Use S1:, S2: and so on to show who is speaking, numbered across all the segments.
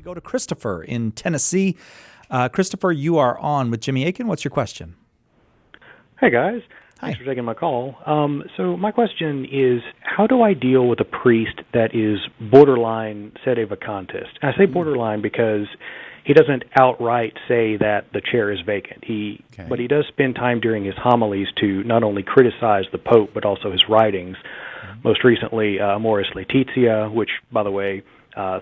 S1: go to Christopher in Tennessee. Christopher, you are on with Jimmy Akin. What's your question?
S2: Hey, guys.
S1: Hi.
S2: Thanks for taking my call. So my question is, how do I deal with a priest that is borderline sedevacantist? I say borderline because he doesn't outright say that the chair is vacant. But he does spend time during his homilies to not only criticize the Pope, but also his writings. Most recently, Amoris Laetitia, which, by the way,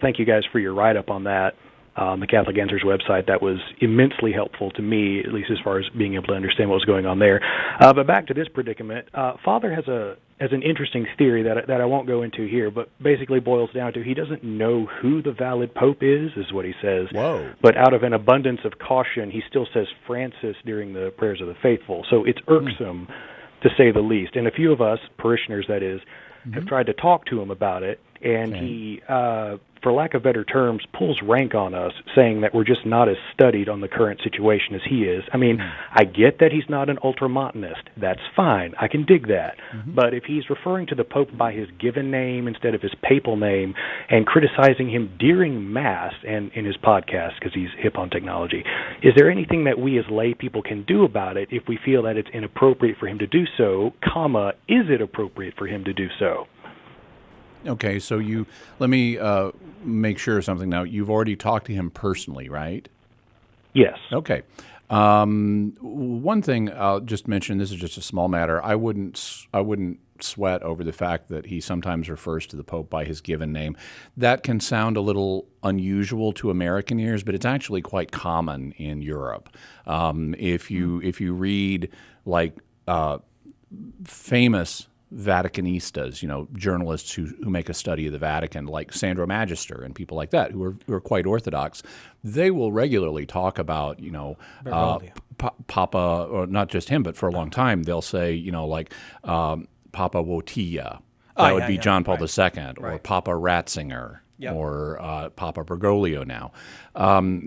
S2: thank you guys for your write-up on that. The Catholic Answers website. That was immensely helpful to me, at least as far as being able to understand what was going on there. But back to this predicament, Father has an interesting theory that I won't go into here, but basically boils down to he doesn't know who the valid Pope is what he says.
S1: Whoa.
S2: But out of an abundance of caution, he still says Francis during the prayers of the faithful. So it's irksome, to say the least. And a few of us, parishioners that is, have tried to talk to him about it, and he, for lack of better terms, pulls rank on us, saying that we're just not as studied on the current situation as he is. I mean, I get that he's not an ultramontanist. That's fine. I can dig that. But if he's referring to the Pope by his given name instead of his papal name and criticizing him during Mass and in his podcast because he's hip on technology, is there anything that we as lay people can do about it if we feel that it's inappropriate for him to do so, is it appropriate for him to do so?
S3: Okay, so let me make sure of something now. You've already talked to him personally, right?
S2: Yes.
S3: Okay. One thing I'll just mention, this is just a small matter. I wouldn't sweat over the fact that he sometimes refers to the Pope by his given name. That can sound a little unusual to American ears, but it's actually quite common in Europe. If you read like famous Vaticanistas, journalists who make a study of the Vatican, like Sandro Magister and people like that, who are quite orthodox, they will regularly talk about, Papa, or not just him, but for a long time, they'll say, Papa Wojtyla. That would be John Paul II, or Papa Ratzinger, or Papa Bergoglio now.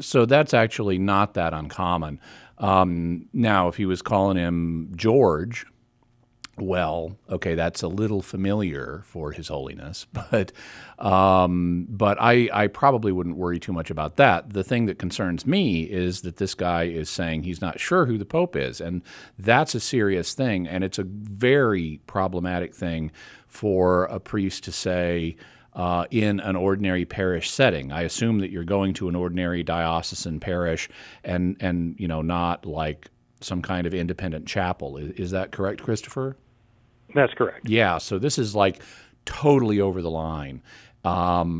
S3: So that's actually not that uncommon. Now, if he was calling him George, well, okay, that's a little familiar for His Holiness, but I probably wouldn't worry too much about that. The thing that concerns me is that this guy is saying he's not sure who the Pope is, and that's a serious thing, and it's a very problematic thing for a priest to say in an ordinary parish setting. I assume that you're going to an ordinary diocesan parish and not like some kind of independent chapel. Is that correct, Christopher?
S2: That's correct.
S3: Yeah, so this is like totally over the line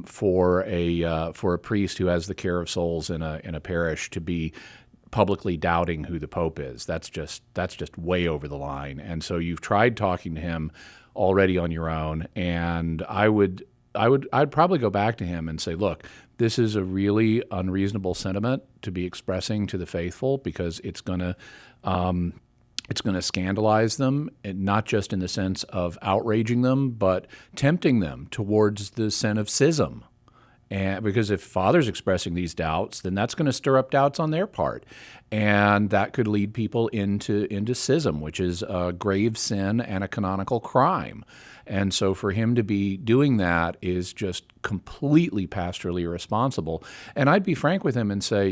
S3: for a priest who has the care of souls in a parish to be publicly doubting who the Pope is. That's just way over the line. And so you've tried talking to him already on your own, and I'd probably go back to him and say, look, this is a really unreasonable sentiment to be expressing to the faithful, because it's going to scandalize them, and not just in the sense of outraging them, but tempting them towards the sin of schism. And because if Father's expressing these doubts, then that's going to stir up doubts on their part, and that could lead people into schism, which is a grave sin and a canonical crime. And so for him to be doing that is just completely pastorally irresponsible. And I'd be frank with him and say,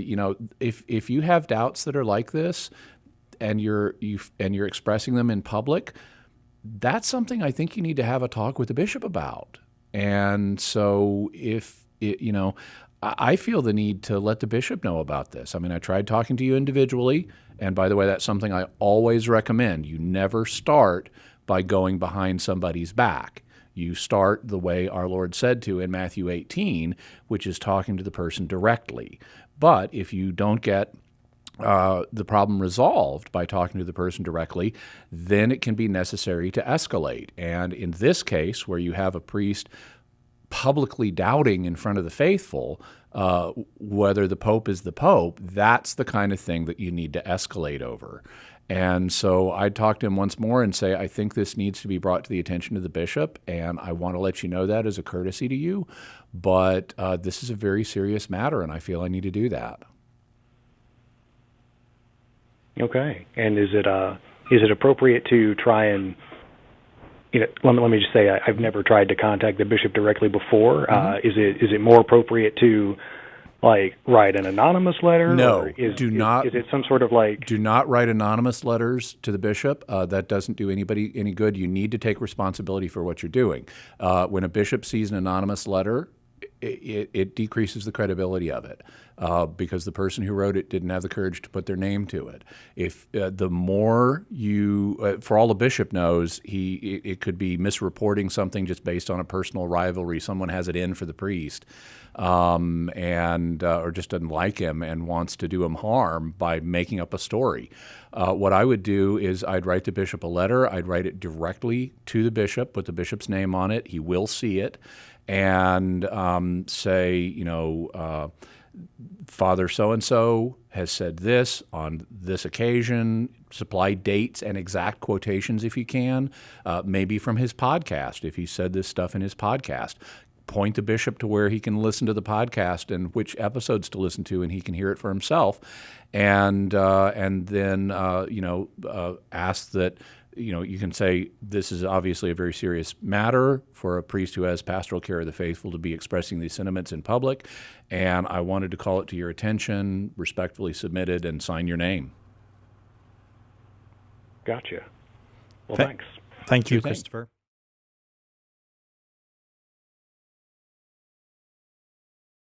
S3: if you have doubts that are like this, and you're expressing them in public, that's something I think you need to have a talk with the bishop about. And so I feel the need to let the bishop know about this. I mean, I tried talking to you individually, and by the way, that's something I always recommend. You never start by going behind somebody's back. You start the way our Lord said to in Matthew 18, which is talking to the person directly. But if you don't get the problem resolved by talking to the person directly, then it can be necessary to escalate. And in this case, where you have a priest publicly doubting in front of the faithful whether the Pope is the Pope, that's the kind of thing that you need to escalate over. And so I'd talk to him once more and say, I think this needs to be brought to the attention of the bishop, and I want to let you know that as a courtesy to you, but this is a very serious matter, and I feel I need to do that.
S2: Okay. And is it appropriate to try and, let me just say I've never tried to contact the bishop directly before. Is it more appropriate to like write an anonymous letter?
S3: No,
S2: or
S3: do not.
S2: Is it some sort of like?
S3: Do not write anonymous letters to the bishop. That doesn't do anybody any good. You need to take responsibility for what you're doing. When a bishop sees an anonymous letter, it decreases the credibility of it because the person who wrote it didn't have the courage to put their name to it. If the more you, for all the bishop knows, it could be misreporting something just based on a personal rivalry. Someone has it in for the priest, or just doesn't like him and wants to do him harm by making up a story. What I would do is I'd write the bishop a letter. I'd write it directly to the bishop, put the bishop's name on it. He will see it, and say, Father so-and-so has said this on this occasion. Supply dates and exact quotations if you can, maybe from his podcast, if he said this stuff in his podcast. Point the bishop to where he can listen to the podcast and which episodes to listen to, and he can hear it for himself. And then ask that. You can say, this is obviously a very serious matter for a priest who has pastoral care of the faithful to be expressing these sentiments in public, and I wanted to call it to your attention, respectfully submitted, and sign your name.
S2: Gotcha. Well, thanks.
S1: Thank you,
S3: Sure thing.
S1: Christopher.